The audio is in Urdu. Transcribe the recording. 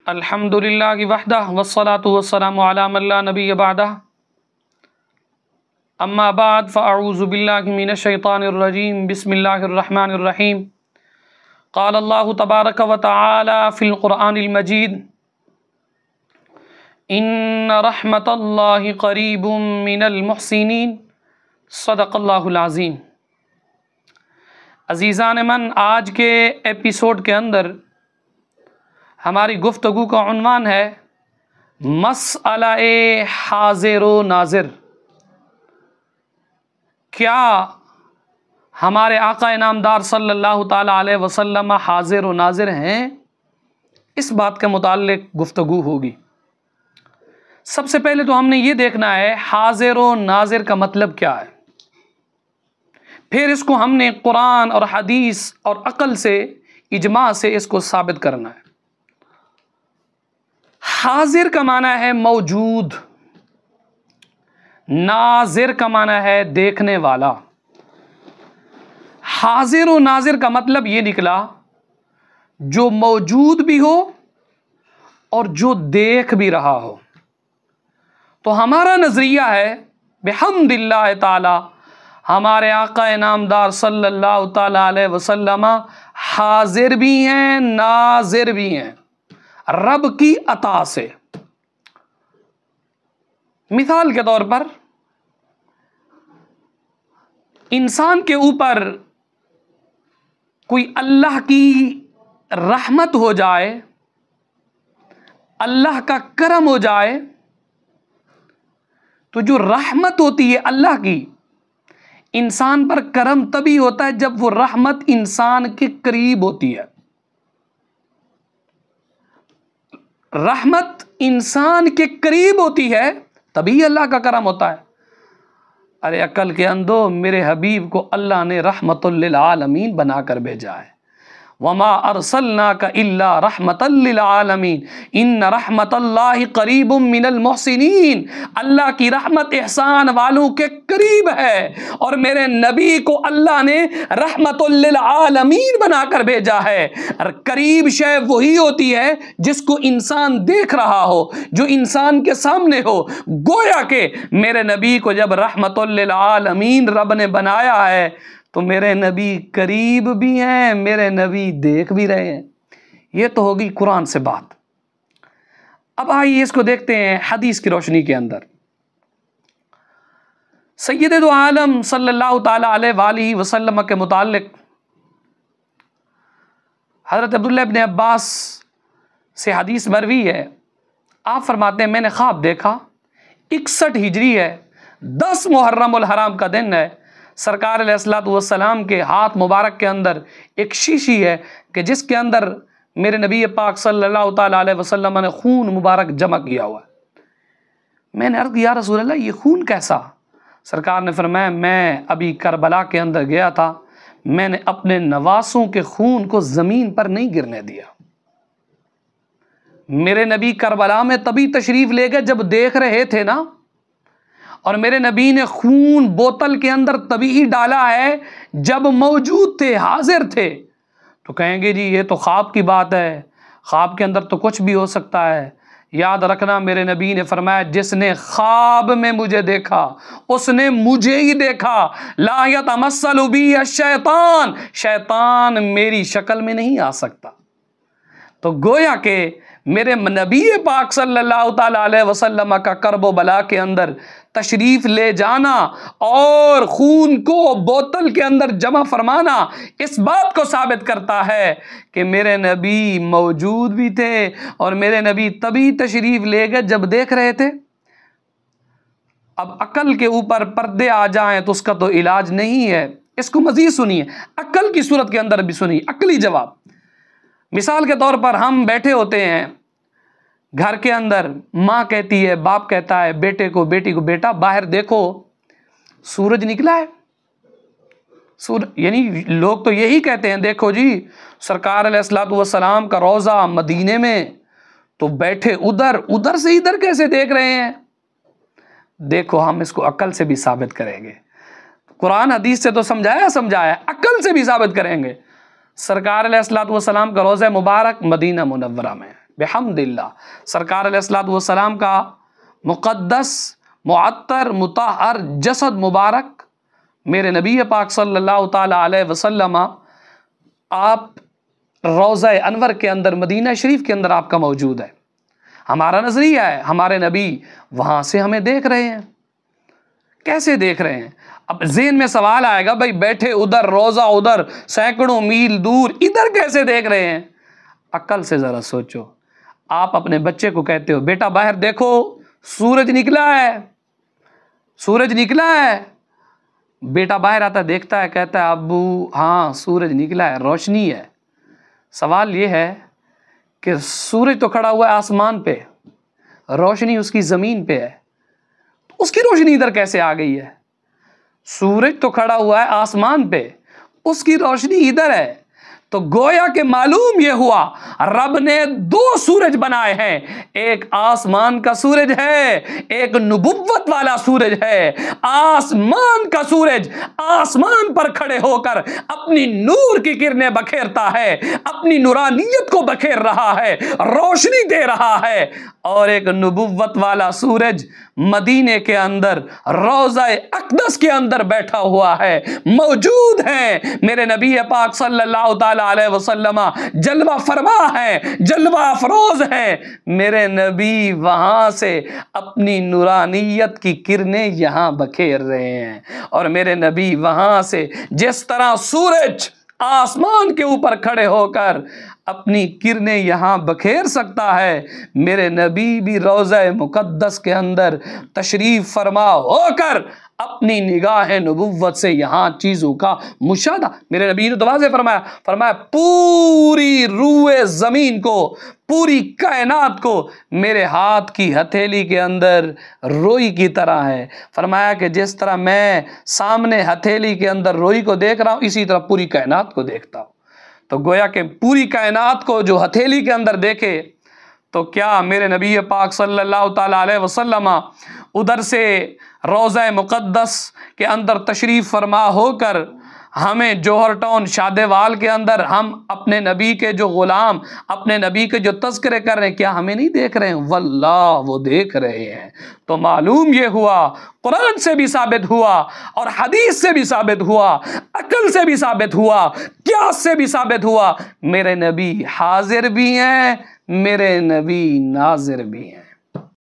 الحمد للہ وحدہ والصلاة والسلام علی من لا نبی بعدہ اما بعد فاعوذ باللہ من الشیطان الرجیم بسم اللہ الرحمن الرحیم قال اللہ تبارک و تعالی فی القرآن المجید ان رحمت اللہ قریب من المحسنین صدق اللہ العظیم۔ عزیزان من، آج کے ایپیسوڈ کے اندر ہماری گفتگو کا عنوان ہے مسئلہ حاضر و ناظر۔ کیا ہمارے آقا انعامدار صلی اللہ تعالیٰ علیہ وسلم حاضر و ناظر ہیں؟ اس بات کے متعلق گفتگو ہوگی۔ سب سے پہلے تو ہم نے یہ دیکھنا ہے حاضر و ناظر کا مطلب کیا ہے، پھر اس کو ہم نے قرآن اور حدیث اور عقل سے، اجماع سے اس کو ثابت کرنا ہے۔ حاضر کا معنی ہے موجود، ناظر کا معنی ہے دیکھنے والا۔ حاضر و ناظر کا مطلب یہ نکلا جو موجود بھی ہو اور جو دیکھ بھی رہا ہو۔ تو ہمارا نظریہ ہے بحمد اللہ تعالی ہمارے آقا انعامدار صلی اللہ تعالی علیہ وسلم حاضر بھی ہیں، ناظر بھی ہیں، رب کی عطا سے۔ مثال کے طور پر انسان کے اوپر کوئی اللہ کی رحمت ہو جائے، اللہ کا کرم ہو جائے، تو جو رحمت ہوتی ہے اللہ کی، انسان پر کرم تبھی ہوتا ہے جب وہ رحمت انسان کے قریب ہوتی ہے۔ رحمت انسان کے قریب ہوتی ہے تبھی اللہ کا کرم ہوتا ہے۔ ارے عقل کے اندھو، میرے حبیب کو اللہ نے رحمت للعالمین بنا کر بھیجا ہے۔ وما ارسلناک الا رحمت للعالمین ان رحمت اللہ قریب من المحسنین۔ اللہ کی رحمت احسان والوں کے قریب ہے، اور میرے نبی کو اللہ نے رحمت للعالمین بنا کر بھیجا ہے۔ قریب شے وہی ہوتی ہے جس کو انسان دیکھ رہا ہو، جو انسان کے سامنے ہو۔ گویا کہ میرے نبی کو جب رحمت للعالمین رب نے بنایا ہے تو میرے نبی قریب بھی ہیں، میرے نبی دیکھ بھی رہے ہیں۔ یہ تو ہوگی قرآن سے بات۔ اب آئیے اس کو دیکھتے ہیں حدیث کی روشنی کے اندر۔ سید دو عالم صلی اللہ تعالیٰ علیہ وآلہ وسلم کے متعلق حضرت عبداللہ ابن عباس سے حدیث مروی ہے۔ آپ فرماتے ہیں میں نے خواب دیکھا، 61 ہجری ہے، 10 محرم الحرام کا دن ہے۔ سرکار علیہ الصلوۃ والسلام کے ہاتھ مبارک کے اندر ایک شیشی ہے کہ جس کے اندر میرے نبی پاک صلی اللہ تعالیٰ علیہ وسلم نے خون مبارک جمع کیا ہوا ہے۔ میں نے عرض کیا یا رسول اللہ یہ خون کیسا؟ سرکار نے فرمایا میں ابھی کربلا کے اندر گیا تھا، میں نے اپنے نواسوں کے خون کو زمین پر نہیں گرنے دیا۔ میرے نبی کربلا میں تبھی تشریف لے گئے جب دیکھ رہے تھے نا، اور میرے نبی نے خون بوتل کے اندر تبھی ہی ڈالا ہے جب موجود تھے، حاضر تھے۔ تو کہیں گے جی یہ تو خواب کی بات ہے، خواب کے اندر تو کچھ بھی ہو سکتا ہے۔ یاد رکھنا میرے نبی نے فرمایا جس نے خواب میں مجھے دیکھا اس نے مجھے ہی دیکھا۔ لا یتمثل بی الشیطان، شیطان میری شکل میں نہیں آ سکتا۔ تو گویا کہ میرے نبی پاک صلی اللہ تعالیٰ علیہ وسلم کا کرب و بلا کے اندر تشریف لے جانا اور خون کو بوتل کے اندر جمع فرمانا اس بات کو ثابت کرتا ہے کہ میرے نبی موجود بھی تھے، اور میرے نبی تبھی تشریف لے گئے جب دیکھ رہے تھے۔ اب عقل کے اوپر پردے آ جائیں تو اس کا تو علاج نہیں ہے۔ اس کو مزید سنیے، عقل کی صورت کے اندر بھی سنیے، عقلی جواب۔ مثال کے طور پر ہم بیٹھے ہوتے ہیں گھر کے اندر، ماں کہتی ہے، باپ کہتا ہے بیٹے کو، بیٹی کو، بیٹا باہر دیکھو سورج نکلا ہے۔ یعنی لوگ تو یہی کہتے ہیں دیکھو جی سرکار علیہ الصلوۃ والسلام کا روضہ مدینے میں، تو بیٹھے ادھر سے ادھر کیسے دیکھ رہے ہیں؟ دیکھو ہم اس کو عقل سے بھی ثابت کریں گے، قرآن حدیث سے تو سمجھایا، عقل سے بھی ثابت کریں گے۔ سرکار علیہ الصلوۃ والسلام کا روضہ مبارک مدینہ منورہ میں ہے۔ بحمد اللہ۔ سرکار علیہ الصلوۃ والسلام کا مقدس معطر مطہر جسد مبارک میرے نبی پاک صلی اللہ تعالیٰ علیہ وسلم، آپ روضہ انور کے اندر مدینہ شریف کے اندر آپ کا موجود ہے۔ ہمارا نظریہ ہے ہمارے نبی وہاں سے ہمیں دیکھ رہے ہیں۔ کیسے دیکھ رہے ہیں؟ اب ذہن میں سوال آئے گا، بھائی بیٹھے ادھر، روضہ ادھر، سینکڑوں میل دور، ادھر کیسے دیکھ رہے ہیں؟ عقل سے ذرا سوچو۔ آپ اپنے بچے کو کہتے ہو بیٹا باہر دیکھو سورج نکلا ہے، سورج نکلا ہے۔ بیٹا باہر آتا دیکھتا ہے، کہتا ہے ابو ہاں سورج نکلا ہے، روشنی ہے۔ سوال یہ ہے کہ سورج تو کھڑا ہوا ہے آسمان پہ، روشنی اس کی زمین پہ ہے، اس کی روشنی ادھر کیسے آ گئی ہے؟ سورج تو کھڑا ہوا ہے آسمان پہ، اس کی روشنی ادھر ہے۔ تو گویا کہ معلوم یہ ہوا رب نے دو سورج بنائے ہیں، ایک آسمان کا سورج ہے، ایک نبوت والا سورج ہے۔ آسمان کا سورج آسمان پر کھڑے ہو کر اپنی نور کی کرنیں بکھیرتا ہے، اپنی نورانیت کو بکھیر رہا ہے، روشنی دے رہا ہے۔ اور ایک نبوت والا سورج مدینے کے اندر روضہ اقدس کے اندر بیٹھا ہوا ہے، موجود ہے۔ میرے نبی پاک صلی اللہ تعالیٰ علیہ وسلم جلوہ فرما ہے، جلوہ افروز ہے۔ میرے نبی وہاں سے اپنی نورانیت کی کرنیں یہاں بکھیر رہے ہیں، اور میرے نبی وہاں سے جس طرح سورج آسمان کے اوپر کھڑے ہو کر اپنی کرنیں یہاں بکھیر سکتا ہے، میرے نبی بھی روضہ مقدس کے اندر تشریف فرما ہو کر اپنی نگاہ نبوت سے یہاں چیزوں کا مشاہدہ۔ میرے نبی نے تو واضح فرمایا پوری روئے زمین کو، پوری کائنات کو میرے ہاتھ کی ہتھیلی کے اندر روئی کی طرح ہے۔ فرمایا کہ جس طرح میں سامنے ہتھیلی کے اندر روئی کو دیکھ رہا ہوں، اسی طرح پوری کائنات کو دیکھتا ہوں۔ تو گویا کہ پوری کائنات کو جو ہتھیلی کے اندر دیکھے، تو کیا میرے نبی پاک صلی اللہ تعالیٰ علیہ وسلم ادھر سے روضہ مقدس کے اندر تشریف فرما ہو کر ہمیں جوہر ٹاؤن شادیوال کے اندر ہم اپنے نبی کے جو غلام، اپنے نبی کے جو تذکرے کر رہے ہیں، کیا ہمیں نہیں دیکھ رہے ہیں؟ واللہ وہ دیکھ رہے ہیں۔ تو معلوم یہ ہوا، قرآن سے بھی ثابت ہوا اور حدیث سے بھی ثابت ہوا، عقل سے بھی ثابت ہوا، قیاس سے بھی ثابت ہوا، میرے نبی حاضر بھی ہیں، میرے نبی ناظر بھی ہیں۔